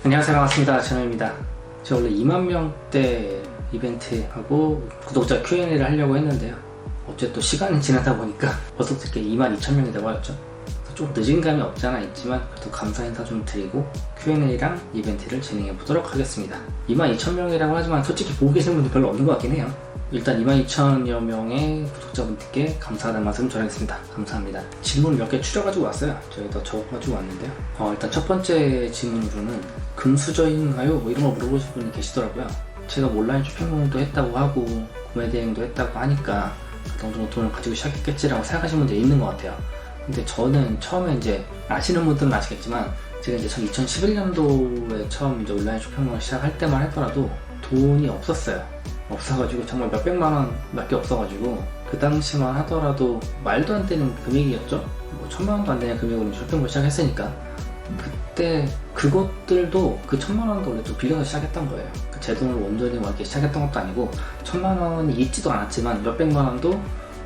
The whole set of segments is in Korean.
안녕하세요, 반갑습니다. 전호입니다. 제가 원래 2만 명대 이벤트하고 구독자 Q&A를 하려고 했는데요. 어째 또 시간이 지나다 보니까 벌써 이렇게 2만 2천 명이 돼버렸죠. 좀 늦은 감이 없지 않아 있지만 그래도 감사 인사 좀 드리고 Q&A랑 이벤트를 진행해 보도록 하겠습니다. 2만 2천 명이라고 하지만 솔직히 보고 계신 분들 별로 없는 것 같긴 해요. 일단 2만 2천여 명의 구독자분들께 감사하다는 말씀 전하겠습니다. 감사합니다. 질문 몇 개 추려가지고 왔어요. 저희도 적어가지고 왔는데요. 일단 첫 번째 질문으로는 금수저인가요? 뭐 이런 거 물어보신 분이 계시더라고요. 제가 온라인 쇼핑몰도 했다고 하고 구매 대행도 했다고 하니까 어느 정도 돈을 가지고 시작했겠지라고 생각하시는 분들이 있는 것 같아요. 근데 저는 처음에 이제 아시는 분들은 아시겠지만 제가 이제 2011년도에 처음 이제 온라인 쇼핑몰을 시작할 때만 하더라도 돈이 없어가지고 정말 몇백만 원 밖에 없어가지고 그 당시만 하더라도 말도 안 되는 금액이었죠. 뭐 1000만 원도 안 되는 금액으로 쇼핑몰 시작했으니까 그때 그것들도 그 1000만 원도 원래 좀 빌려서 시작했던 거예요. 제 돈을 온전히 뭐 이렇게 시작했던 것도 아니고 1000만 원이 있지도 않았지만 몇백만 원도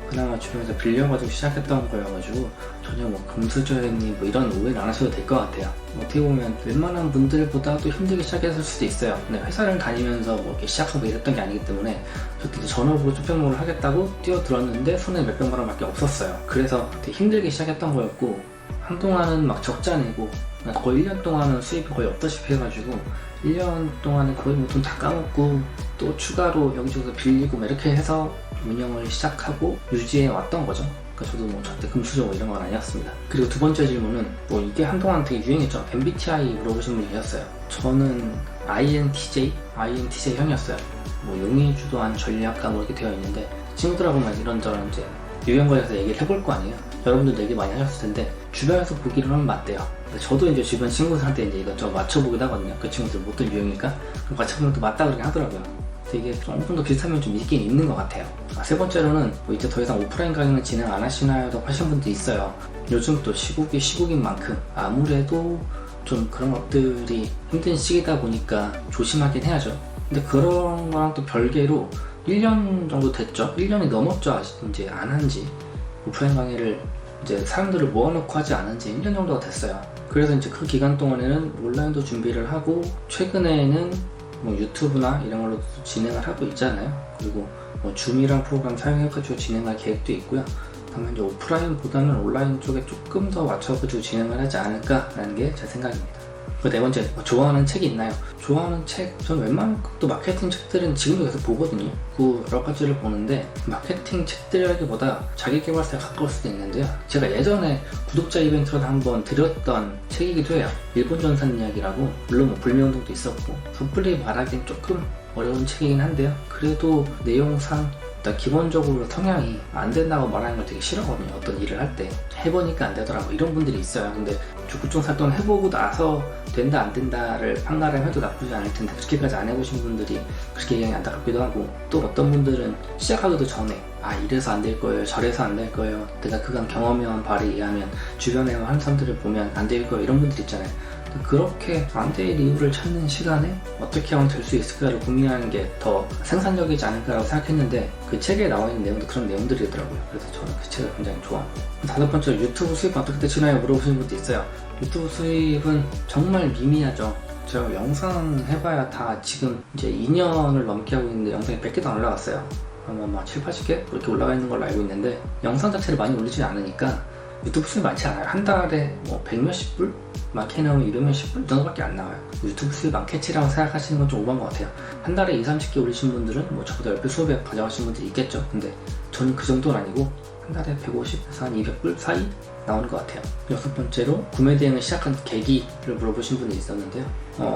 그나마 주변에서 빌려가지고 시작했던 거여가지고 전혀 뭐 금수저였니 뭐 이런 오해를 안 하셔도 될 것 같아요. 어떻게 보면 웬만한 분들보다도 힘들게 시작했을 수도 있어요. 근데 회사를 다니면서 뭐 이렇게 시작하고 이랬던 게 아니기 때문에 저도 전업으로 쇼핑몰을 하겠다고 뛰어들었는데 손에 몇백만 원밖에 없었어요. 그래서 되게 힘들게 시작했던 거였고 한동안은 막 적자 내고 거의 1년 동안은 수입이 거의 없다시피 해가지고 1년 동안은 거의 뭐 돈 다 까먹고 또 추가로 여기저기서 빌리고 막 이렇게 해서 운영을 시작하고 유지해 왔던 거죠. 그러니까 저도 뭐 절대 금수저 뭐 이런 건 아니었습니다. 그리고 두 번째 질문은 뭐 이게 한동안 되게 유행했죠. MBTI 물어보신 분이 계셨어요. 저는 INTJ 형이었어요. 뭐 용의 주도한 전략가 뭐 이렇게 되어 있는데 친구들하고만 이런저런 이제 유형거에서 얘기를 해볼 거 아니에요. 여러분들 얘기 많이 하셨을 텐데 주변에서 보기로는 맞대요. 저도 이제 주변 친구들한테 이제 이것저것 맞춰보기도 하거든요. 그 친구들 어떤 유형일까? 그럼 맞춰보면 또 맞다 그러긴 하더라고요. 되게 조금 더 비슷하면 좀 있긴 있는 것 같아요. 세 번째로는 뭐 이제 더 이상 오프라인 강의는 진행 안 하시나요? 라고 하신 분도 있어요. 요즘 또 시국인 만큼 아무래도 좀 그런 것들이 힘든 시기다 보니까 조심하긴 해야죠. 근데 그런 거랑 또 별개로 1년 정도 됐죠? 1년이 넘었죠? 이제 안 한지. 오프라인 강의를 이제 사람들을 모아놓고 하지 않은 지 1년 정도가 됐어요. 그래서 이제 그 기간 동안에는 온라인도 준비를 하고 최근에는 뭐 유튜브나 이런 걸로 진행을 하고 있잖아요. 그리고 뭐 줌이란 프로그램 사용해가지고 진행할 계획도 있고요. 다만 이제 오프라인보다는 온라인 쪽에 조금 더 맞춰가지고 진행을 하지 않을까라는 게 제 생각입니다. 그 네 번째, 좋아하는 책이 있나요? 좋아하는 책, 저는 웬만한 또 마케팅 책들은 지금도 계속 보거든요. 그 여러 가지를 보는데 마케팅 책들이라기보다 자기계발서에 가까울 수도 있는데요. 제가 예전에 구독자 이벤트로 한번 드렸던 책이기도 해요. 일본 전산 이야기라고, 물론 뭐 불매운동도 있었고 섣불리 말하기엔 조금 어려운 책이긴 한데요. 그래도 내용상 일단 기본적으로 성향이 안 된다고 말하는 걸 되게 싫어하거든요. 어떤 일을 할 때 해보니까 안 되더라고 이런 분들이 있어요. 근데 적극적 활동을 해보고 나서 된다 안 된다를 판가름 해도 나쁘지 않을 텐데 그렇게까지 안 해보신 분들이 그렇게 얘기하기 안타깝기도 하고, 또 어떤 분들은 시작하기도 전에 이래서 안 될 거예요, 저래서 안 될 거예요, 내가 그간 경험해온 바를 의하면 주변에 하는 사람들을 보면 안 될 거예요 이런 분들 있잖아요. 그렇게 안 될 이유를 찾는 시간에 어떻게 하면 될 수 있을까를 고민하는 게 더 생산적이지 않을까라고 생각했는데 그 책에 나와 있는 내용도 그런 내용들이더라고요. 그래서 저는 그 책을 굉장히 좋아합니다. 다섯 번째로 유튜브 수입 어떻게 되시나요? 물어보시는 분도 있어요. 유튜브 수입은 정말 미미하죠. 제가 영상 해봐야 다 지금 이제 2년을 넘게 하고 있는데 영상이 100개도 안 올라갔어요. 아마 막 7, 80개? 이렇게 올라가 있는 걸로 알고 있는데 영상 자체를 많이 올리지 않으니까 유튜브 수입 많지 않아요. 한 달에 뭐 100몇십 불? 많게 나오면 200몇십 불? 이 정도밖에 안 나와요. 유튜브 수입 많겠지라고 생각하시는 건 좀 오버한 것 같아요. 한 달에 2, 30개 올리신 분들은 뭐 저보다 10배, 20배 가져가신 분들이 있겠죠. 근데 저는 그 정도는 아니고 한 달에 150에서 한 200불 사이 나오는 것 같아요. 여섯 번째로 구매 대행을 시작한 계기를 물어보신 분이 있었는데요.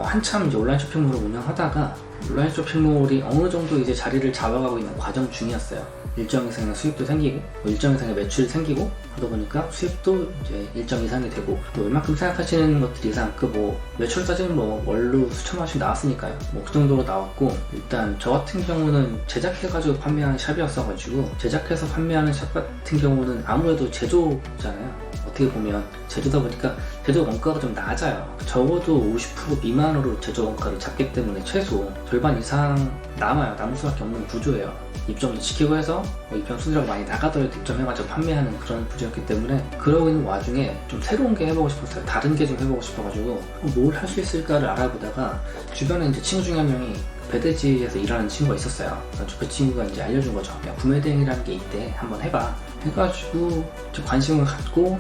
한참 이제 온라인 쇼핑몰을 운영하다가 온라인 쇼핑몰이 어느 정도 이제 자리를 잡아가고 있는 과정 중이었어요. 일정 이상의 수입도 생기고 일정 이상의 매출이 생기고 하다 보니까 수입도 이제 일정 이상이 되고 또 웬만큼 생각하시는 것들 이상 그 뭐 매출 따지면 뭐 월로 수천만 원씩 나왔으니까요. 뭐 그 정도로 나왔고, 일단 저 같은 경우는 제작해가지고 판매하는 샵이었어가지고 제작해서 판매하는 샵 같은 경우는 아무래도 제조잖아요. 어떻게 보면 제조다 보니까 제조 원가가 좀 낮아요. 적어도 50% 미만으로 제조 원가를 잡기 때문에 최소 절반 이상 남을 수밖에 없는 구조예요. 입점을 지키고 해서 입점 수수료가 많이 나가더라도 입점해가지고 판매하는 그런 구조였기 때문에, 그러고 있는 와중에 좀 새로운 게 해보고 싶었어요. 다른 게 좀 해보고 싶어가지고 뭘 할 수 있을까를 알아보다가 주변에 이제 친구 중에 한 명이 배대지에서 일하는 친구가 있었어요. 그래서 그 친구가 이제 알려준 거죠. 야, 구매대행이라는 게 있대. 한번 해봐. 해가지고 관심을 갖고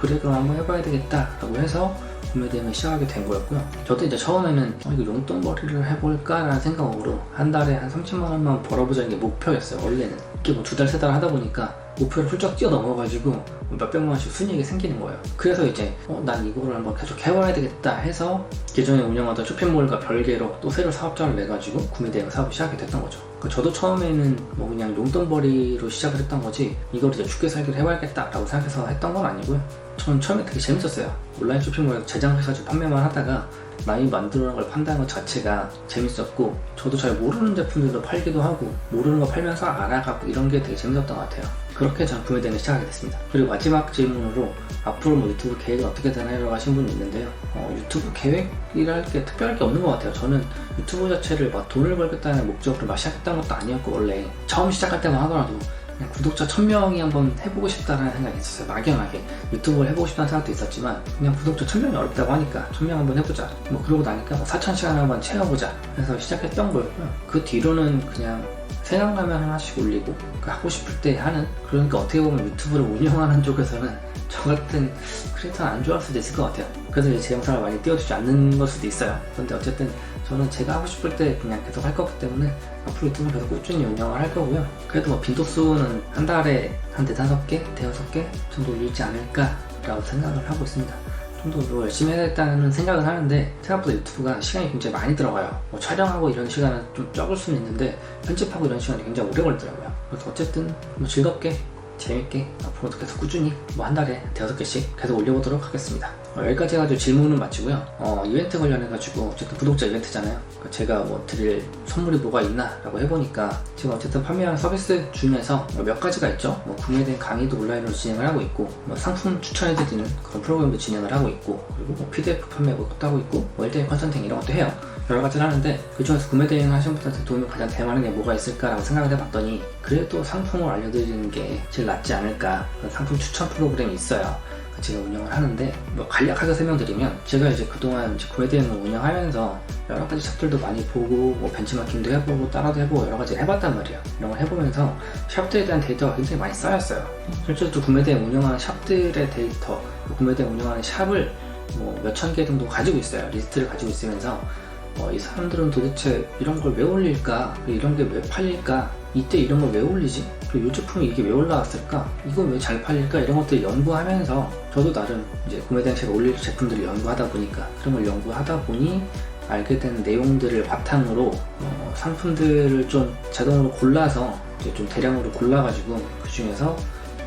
그래 그럼 한번 해봐야 되겠다 라고 해서 구매대행을 시작하게 된 거였고요. 저도 이제 처음에는 이거 용돈벌이를 해볼까 라는 생각으로 한 달에 한 30만 원만 벌어보자는 게 목표였어요. 원래는 이게 뭐 2달 3달 하다 보니까 목표를 훌쩍 뛰어넘어가지고 몇백만 원씩 순이익이 생기는 거예요. 그래서 이제 난 이거를 한번 계속 해봐야 되겠다 해서 기존에 운영하던 쇼핑몰과 별개로 또 새로 사업자를 내가지고 구매대행 사업을 시작하게 됐던 거죠. 저도 처음에는 뭐 그냥 용돈벌이로 시작을 했던 거지 이걸 이제 죽게 살기를 해봐야겠다 라고 생각해서 했던 건 아니고요. 저는 처음에 되게 재밌었어요. 온라인 쇼핑몰에서 제작해가지고 판매만 하다가 남이 만들어놓은 걸 판다는 것 자체가 재밌었고, 저도 잘 모르는 제품들도 팔기도 하고 모르는 거 팔면서 알아가고 이런 게 되게 재밌었던 것 같아요. 그렇게 저는 구매대행을 시작하게 됐습니다. 그리고 마지막 질문으로 앞으로 뭐 유튜브 계획이 어떻게 되나요? 하신 분이 있는데요. 유튜브 계획이랄 게 특별할 게 없는 것 같아요. 저는 유튜브 자체를 막 돈을 벌겠다는 목적으로 막 시작했던 것도 아니었고, 원래 처음 시작할 때만 하더라도 그냥 구독자 1000명이 한번 해보고 싶다라는 생각이 있었어요. 막연하게 유튜브를 해보고 싶다는 생각도 있었지만 그냥 구독자 1000명이 어렵다고 하니까 1000명 한번 해보자, 뭐 그러고 나니까 4000시간 한번 채워보자 해서 시작했던 거였고요. 그 뒤로는 그냥 생각나면 하나씩 올리고 하고 싶을 때 하는, 그러니까 어떻게 보면 유튜브를 운영하는 쪽에서는 저 같은 크리에이터는 안 좋아할 수도 있을 것 같아요. 그래서 이제 제 영상을 많이 띄워주지 않는 걸 수도 있어요. 그런데 어쨌든 저는 제가 하고 싶을 때 그냥 계속 할 거기 때문에 앞으로 유튜브는 계속 꾸준히 운영을 할 거고요. 그래도 뭐 빈도수는 한 달에 한 4-5개, 5개 정도 올리지 않을까라고 생각을 하고 있습니다. 좀 더 열심히 해야겠다는 생각은 하는데 생각보다 유튜브가 시간이 굉장히 많이 들어가요. 뭐 촬영하고 이런 시간은 좀 적을 수는 있는데 편집하고 이런 시간이 굉장히 오래 걸리더라고요. 그래서 어쨌든 뭐 즐겁게 재밌게 앞으로도 계속 꾸준히 뭐 한 달에 5개씩 계속 올려보도록 하겠습니다. 여기까지 해가지고 질문은 마치고요. 이벤트 관련해가지고 어쨌든 구독자 이벤트잖아요. 그러니까 제가 뭐 드릴 선물이 뭐가 있나 라고 해보니까 지금 어쨌든 판매하는 서비스 중에서 몇 가지가 있죠. 뭐 구매된 강의도 온라인으로 진행을 하고 있고, 뭐 상품 추천해드리는 그런 프로그램도 진행을 하고 있고, 그리고 뭐 PDF 판매 것도 하고 있고, 뭐 1대1 컨설팅 이런 것도 해요. 여러 가지를 하는데 그 중에서 구매 대행 하시는 분들한테 도움이 가장 될 만한 게 뭐가 있을까라고 생각을 해봤더니 그래도 상품을 알려드리는 게 제일 낫지 않을까. 상품 추천 프로그램이 있어요. 제가 운영을 하는데 뭐 간략하게 설명드리면, 제가 이제 그동안 이제 구매 대행을 운영하면서 여러 가지 샵들도 많이 보고 뭐 벤치마킹도 해보고 따라도 해보고 여러 가지 해봤단 말이에요. 이런 걸 해보면서 샵들에 대한 데이터가 굉장히 많이 쌓였어요. 실제로 또 구매 대행 운영하는 샵들의 데이터, 구매 대행 운영하는 샵을 뭐 몇천 개 정도 가지고 있어요. 리스트를 가지고 있으면서 이 사람들은 도대체 이런 걸 왜 올릴까? 이런 게 왜 팔릴까? 이때 이런 걸 왜 올리지? 그리고 이 제품이 이게 왜 올라왔을까? 이건 왜 잘 팔릴까? 이런 것들 연구하면서 저도 나름 이제 구매대행 제가 올릴 제품들을 연구하다 보니까, 그런 걸 연구하다 보니 알게 된 내용들을 바탕으로 상품들을 좀 자동으로 골라서 이제 좀 대량으로 골라가지고 그 중에서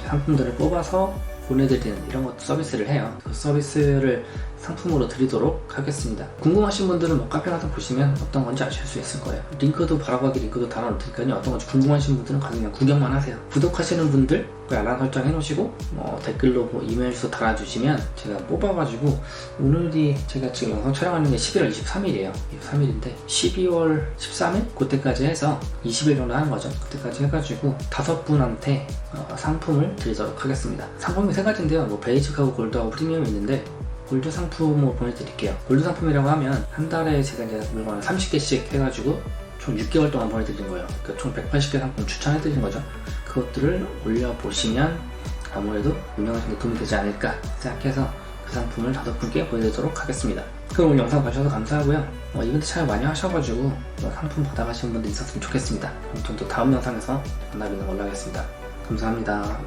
상품들을 뽑아서 보내드리는 이런 것도 서비스를 해요. 그 서비스를 상품으로 드리도록 하겠습니다. 궁금하신 분들은 뭐 카페 가서 보시면 어떤 건지 아실 수 있을 거예요. 링크도 바로가기 링크도 달아놓을 테니까요. 어떤 건지 궁금하신 분들은 가서 그냥 구경만 하세요. 구독하시는 분들 알람 설정 해놓으시고 댓글로 뭐 이메일 주소 달아주시면 제가 뽑아가지고, 오늘이 제가 지금 영상 촬영하는 게 11월 23일이에요 23일인데 12월 13일? 그때까지 해서 20일 정도 하는 거죠. 그때까지 해가지고 5분한테 상품을 드리도록 하겠습니다. 상품이 3가지인데요. 뭐 베이직하고 골드하고 프리미엄이 있는데 골드 상품을 보내드릴게요. 골드 상품이라고 하면 한 달에 제가 이제 물건을 30개씩 해가지고 총 6개월 동안 보내드린 거예요. 그러니까 총 180개 상품 추천해드린 거죠. 그것들을 올려보시면 아무래도 운영하시는 데 도움이 되지 않을까 생각해서 그 상품을 5분께 보내드리도록 하겠습니다. 그럼 오늘 영상 봐주셔서 감사하고요. 이벤트 참여 많이 하셔가지고 상품 받아가시는 분들 있었으면 좋겠습니다. 아무튼 또 다음 영상에서 만나 뵙는 걸로 하겠습니다. 감사합니다.